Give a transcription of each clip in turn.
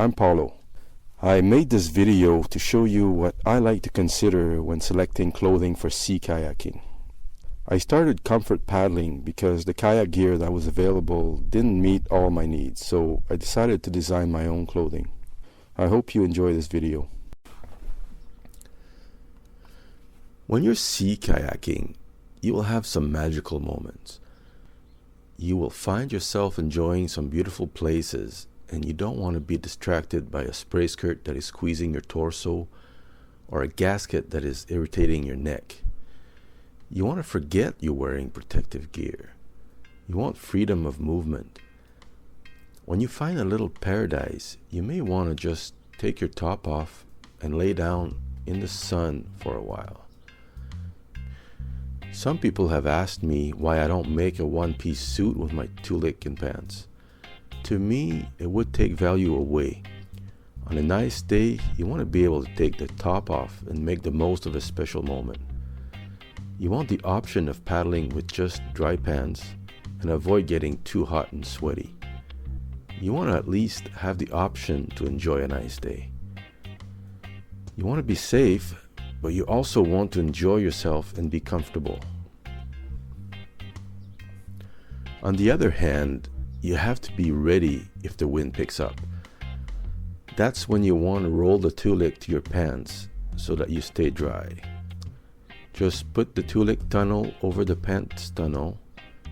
I'm Paulo. I made this video to show you what I like to consider when selecting clothing for sea kayaking. I started comfort paddling because the kayak gear that was available didn't meet all my needs, so I decided to design my own clothing. I hope you enjoy this video. When you're sea kayaking, you will have some magical moments. You will find yourself enjoying some beautiful places, and you don't want to be distracted by a spray skirt that is squeezing your torso or a gasket that is irritating your neck. You want to forget you're wearing protective gear. You want freedom of movement. When you find a little paradise, you may want to just take your top off and lay down in the sun for a while. Some people have asked me why I don't make a one-piece suit with my Tuilik and pants. To me, it would take value away. On a nice day, you want to be able to take the top off and make the most of a special moment. You want the option of paddling with just dry pants and avoid getting too hot and sweaty. You want to at least have the option to enjoy a nice day. You want to be safe, but you also want to enjoy yourself and be comfortable. On the other hand, you have to be ready if the wind picks up. That's when you want to roll the Tuilik to your pants so that you stay dry. Just put the Tuilik tunnel over the pants tunnel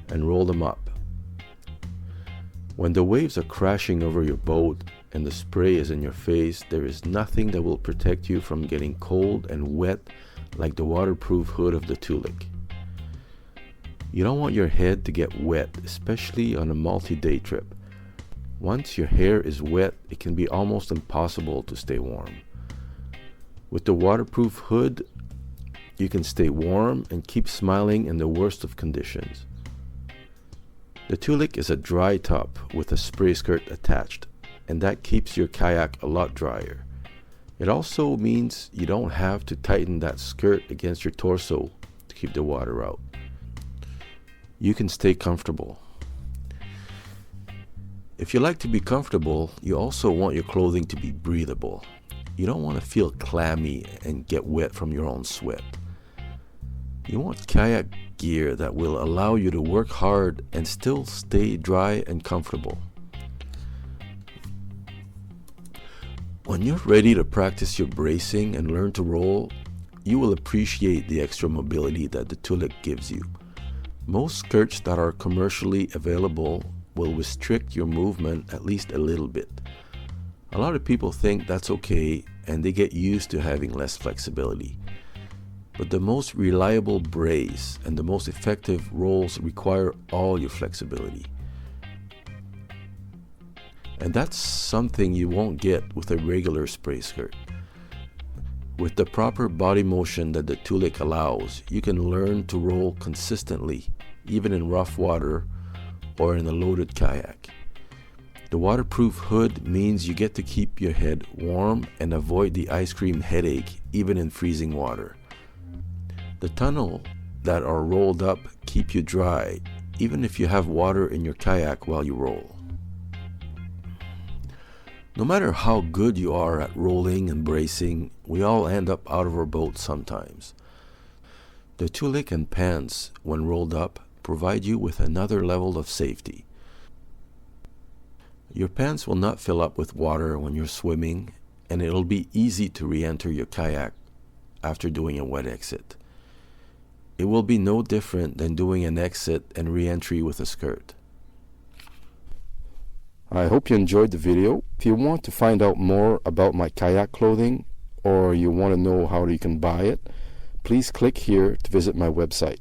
and roll them up. When the waves are crashing over your boat and the spray is in your face, there is nothing that will protect you from getting cold and wet like the waterproof hood of the Tuilik. You don't want your head to get wet, especially on a multi-day trip. Once your hair is wet, it can be almost impossible to stay warm. With the waterproof hood, you can stay warm and keep smiling in the worst of conditions. The Tuilik is a dry top with a spray skirt attached, and that keeps your kayak a lot drier. It also means you don't have to tighten that skirt against your torso to keep the water out. You can stay comfortable. If you like to be comfortable, you also want your clothing to be breathable. You don't want to feel clammy and get wet from your own sweat. You want kayak gear that will allow you to work hard and still stay dry and comfortable. When you're ready to practice your bracing and learn to roll, you will appreciate the extra mobility that the Tuilik gives you. Most skirts that are commercially available will restrict your movement at least a little bit. A lot of people think that's okay and they get used to having less flexibility. But the most reliable brace and the most effective rolls require all your flexibility. And that's something you won't get with a regular spray skirt. With the proper body motion that the Tuilik allows, you can learn to roll consistently, even in rough water or in a loaded kayak. The waterproof hood means you get to keep your head warm and avoid the ice cream headache, even in freezing water. The tunnel that are rolled up keep you dry, even if you have water in your kayak while you roll. No matter how good you are at rolling and bracing, we all end up out of our boat sometimes. The Tuilik and pants, when rolled up, provide you with another level of safety. Your pants will not fill up with water when you're swimming, and it'll be easy to re-enter your kayak after doing a wet exit. It will be no different than doing an exit and re-entry with a skirt. I hope you enjoyed the video. If you want to find out more about my kayak clothing or you want to know how you can buy it, please click here to visit my website.